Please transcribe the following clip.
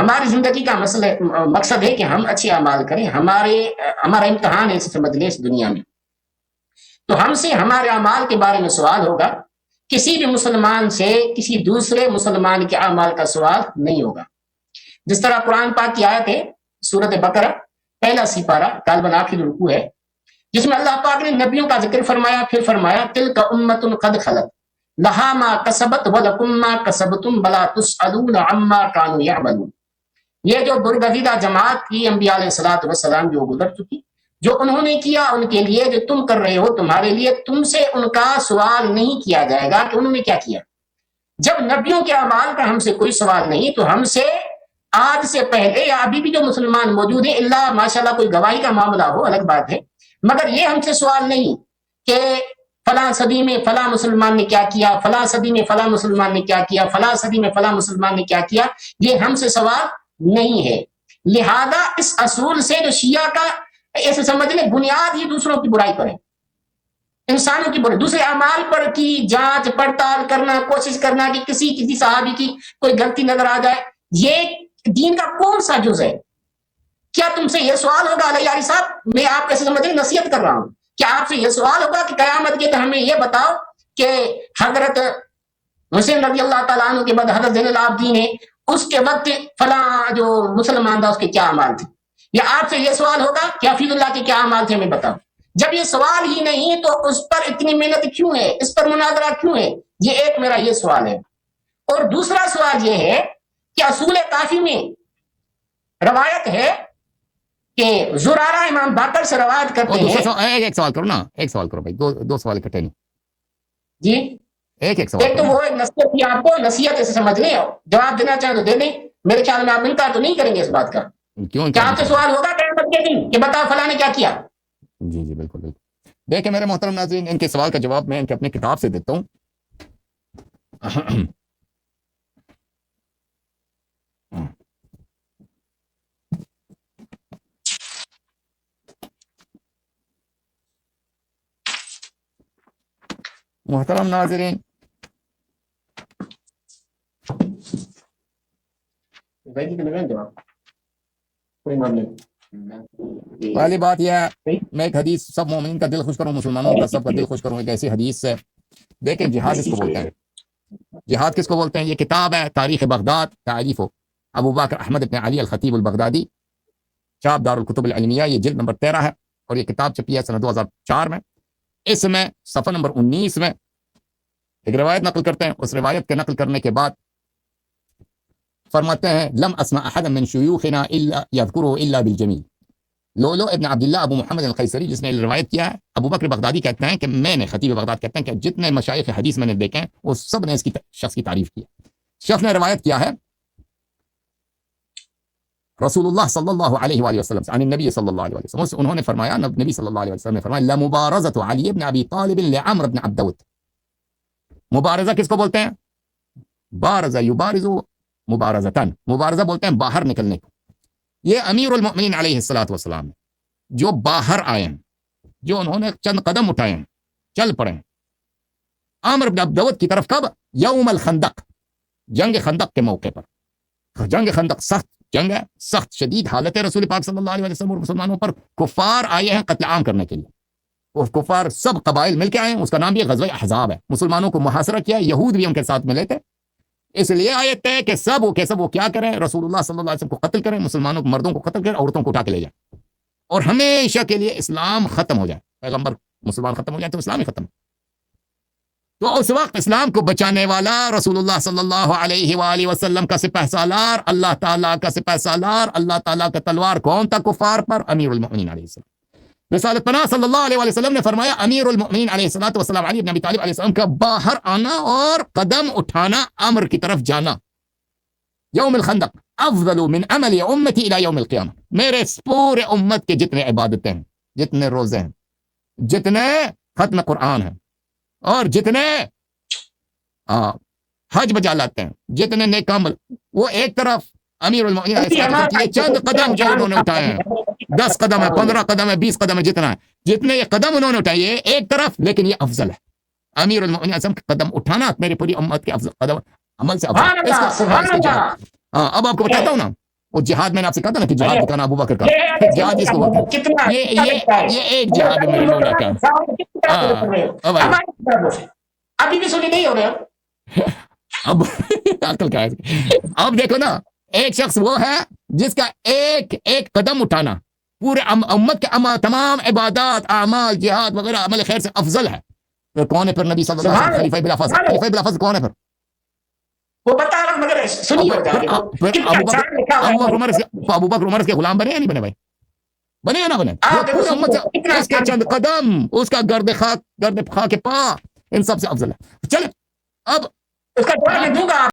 ہماری زندگی کا مقصد ہے کہ ہم اچھے اعمال کریں، ہمارا امتحان ہے سمجھ لیں اس دنیا میں. تو ہم سے ہمارے اعمال کے بارے میں سوال ہوگا. کسی بھی مسلمان سے کسی دوسرے مسلمان کے اعمال کا سوال نہیں ہوگا. جس طرح قرآن پاک کی آیت ہے سورۃ بقرہ پہلا سپارہ غالباً آخری رکوع ہے، جس میں اللہ پاک نے نبیوں کا ذکر فرمایا، پھر فرمایا تلک امۃ قد خلت لہا ما کسبت ولکم ما کسبتم ولا تسألون عما کانوا یعملون. یہ جو برگزیدہ جماعت کی انبیاء علیہ الصلوۃ والسلام جو گزر چکی، جو انہوں نے کیا ان کے لیے، جو تم کر رہے ہو تمہارے لیے، تم سے ان کا سوال نہیں کیا جائے گا کہ انہوں نے کیا کیا. جب نبیوں کے اعمال کا ہم سے کوئی سوال نہیں، تو ہم سے آج سے پہلے یا ابھی بھی جو مسلمان موجود ہیں، اللہ ماشاءاللہ کوئی گواہی کا معاملہ ہو الگ بات ہے، مگر یہ ہم سے سوال نہیں کہ فلاں صدی میں فلاں مسلمان نے کیا کیا، فلاں صدی میں فلاں مسلمان نے کیا کیا، فلاں صدی میں فلاں مسلمان نے کیا کیا. یہ ہم سے سوال نہیں ہے. لہذا اس اصول سے جو شیعہ کا ایسے سمجھ لیں بنیاد ہی دوسروں کی برائی پر ہے، انسانوں کی برائی، دوسرے اعمال پر کی جانچ پڑتال کرنا، کوشش کرنا کہ کسی صحابی کی کوئی غلطی نظر آ جائے. یہ دین کا کون سا جز ہے؟ کیا تم سے یہ سوال ہوگا علیہ علی صاحب، میں آپ کیسے سمجھ نصیحت کر رہا ہوں، کیا آپ سے یہ سوال ہوگا کہ قیامت کے تو ہمیں یہ بتاؤ کہ حضرت حسین رضی اللہ تعالیٰ عنہ کے بعد حضرت زین العابدین ہے، اس کے وقت فلاں جو مسلمان تھا اس کے کیا اعمال تھے؟ یا آپ سے یہ سوال ہوگا کہ حفیظ اللہ کے کیا اعمال تھے ہمیں بتاؤ؟ جب یہ سوال ہی نہیں تو اس پر اتنی محنت کیوں ہے، اس پر مناظرہ کیوں ہے؟ یہ ایک میرا یہ سوال ہے. اور دوسرا سوال یہ ہے کہ اصول کافی میں روایت ہے کہ زرارہ امام باقر سے روایت کرتے ہیں. ایک سوال کرو نا، ایک سوال کرو بھائی، دو سوال اکٹھے نہیں جی ایک سوال. ایک تو وہ ایک نصیحت تھی آپ کو، نصیحت ایسے سمجھ لیں، جواب دینا چاہیں تو دے دیں. میرے خیال میں آپ انکار تو نہیں کریں گے اس بات کا. کیوں کیا آپ سے سوال ہوگا قیامت کے دن کہ بتاؤ فلاں نے کیا کیا؟ جی بالکل. دیکھیں میرے محترم ناظرین، ان کے سوال کا جواب میں ان کے اپنے کتاب سے دیتا ہوں. محترم ناظرین، پہلی بات یہ ہے، میں ایک حدیث، سب مومنین کا دل خوش کروں، مسلمانوں کا سب کا دل خوش کروں، ایک ایسی حدیث ہے. دیکھیں جہاد اس کو بولتے ہیں، جہاد کس کو بولتے ہیں؟ یہ کتاب ہے تاریخ بغداد، تعریف ابو بکر احمد بن علی الخطیب البغدادی، چاپ دار الکتب العلمیہ، یہ جلد نمبر 13 ہے، اور یہ کتاب چھپی ہے سنہ 2004 میں. اس میں صفحہ نمبر 19 میں ایک روایت نقل کرتے ہیں. اس روایت کے نقل کرنے کے بعد فرماتے ہیں لم اسمع احد من شیوخنا الا یذکرہ الا بالجمیل. لولو ابن عبداللہ ابو محمد القیصری جس نے روایت کیا ہے، ابو بکر بغدادی کہتے ہیں کہ میں نے، خطیب بغداد کہتے ہیں کہ جتنے مشائخ حدیث میں نے دیکھے ہیں وہ سب نے اس کی شخص کی تعریف کی. شخص نے روایت کیا ہے رسول اللہ صلی اللہ علیہ وآلہ وسلم عن النبی صلی اللہ علیہ وسلم، انہوں نے فرمایا، نبی صلی اللہ علیہ وسلم نے فرمایا لمبارزۃ علی بن ابی طالب لعمر بن عبدود. مبارزہ کس کو بولتے ہیں؟ بارزہ یبارز مبارزتاً، مبارزہ بولتے ہیں باہر نکلنے کو. یہ امیر المؤمنین علیہ الصلوۃ والسلام جو باہر آئے ہیں، جو انہوں نے چند قدم اٹھائے ہیں، چل پڑے ہیں عامر بن عبدود کی طرف. کب؟ یوم الخندق، جنگ خندق کے موقع پر. جنگ خندق سخت جنگ ہے، سخت شدید حالت ہے رسول پاک صلی اللہ علیہ وسلم اور مسلمانوں پر. کفار آئے ہیں قتل عام کرنے کے لیے، وہ کفار سب قبائل مل کے آئے ہیں. اس کا نام بھی غزوہ احزاب ہے. مسلمانوں کو محاصرہ کیا، یہود بھی ان کے ساتھ ملے تھے. اس لیے آیت ہے کہ سب وہ کیا کریں، رسول اللہ صلی اللہ علیہ وسلم کو قتل کریں، مسلمانوں کو، مردوں کو قتل کریں، عورتوں کو اٹھا کے لے جائیں، اور ہمیشہ کے لیے اسلام ختم ہو جائے. پیغمبر مسلمان ختم ہو جائے تو اسلام ہی ختم. تو اس وقت اسلام کو بچانے والا رسول اللہ صلی اللہ علیہ وآلہ وسلم کا سپہ سالار، اللہ تعالیٰ کا سپہ سالار، اللہ تعالیٰ کا تلوار کون تھا کفار پر؟ امیر المؤمنین علیہ السلام. رسالت پناہ صلی اللہ علیہ وآلہ وسلم نے فرمایا امیر المؤمنین علیہ الصلوۃ والسلام علی بن ابی طالب علیہ السلام کا باہر آنا اور قدم اٹھانا، امر کی طرف جانا یوم الخندق افضل من عمل امتی الی یوم القیامہ. میرے پورے امت کے جتنے عبادتیں ہیں، جتنے روزے ہیں، جتنے ختم قرآن ہیں، اور جتنے حج بجا لاتے ہیں، جتنے نیک عمل، وہ ایک طرف امیر المؤمنین علیہ السلام یہ چند قدم جو انہوں نے اٹھائے ہیں، 10 قدم ہے، 15 قدم ہے، 20 قدم ہے، جتنا ہے، جتنے یہ قدم انہوں نے اٹھائے ایک طرف، لیکن یہ افضل ہے. امیر المؤمنین علیہ السلام کا قدم اٹھانا میرے پوری امت کے افضل قدم عمل سے افضل. اب آپ کو بتاتا ہوں نا، وہ جہاد میں نے آپ سے کہا تھا نا کہ جہاد دکھانا ابو بکر کا جہاد جس کو بولتے ہیں کتنا یہ ایک جہاد ہے میرے مولا کا ابھی بھی سنی نہیں ہو رہے ہو اب عقل کا ہے اب دیکھو نا ایک شخص وہ ہے جس کا ایک ایک قدم اٹھانا پورے امت کے تمام عبادات اعمال جہاد وغیرہ عمل خیر سے افضل ہے پھر کون ہے پھر نبی صلی اللہ علیہ وسلم خلیفہ بلا فضل کون ہے پھر وہ بتا رہا ہوں مگر سنی ہو جا رہی ابو بکر عمر کے غلام بنے یا نہیں بنے بھائی بنے یا نہ بنے پورے امت سے اس کے چند قدم اس کا گرد خاک پا ان سب سے افضل ہے چلے اب اس کا جواب میں دوں گا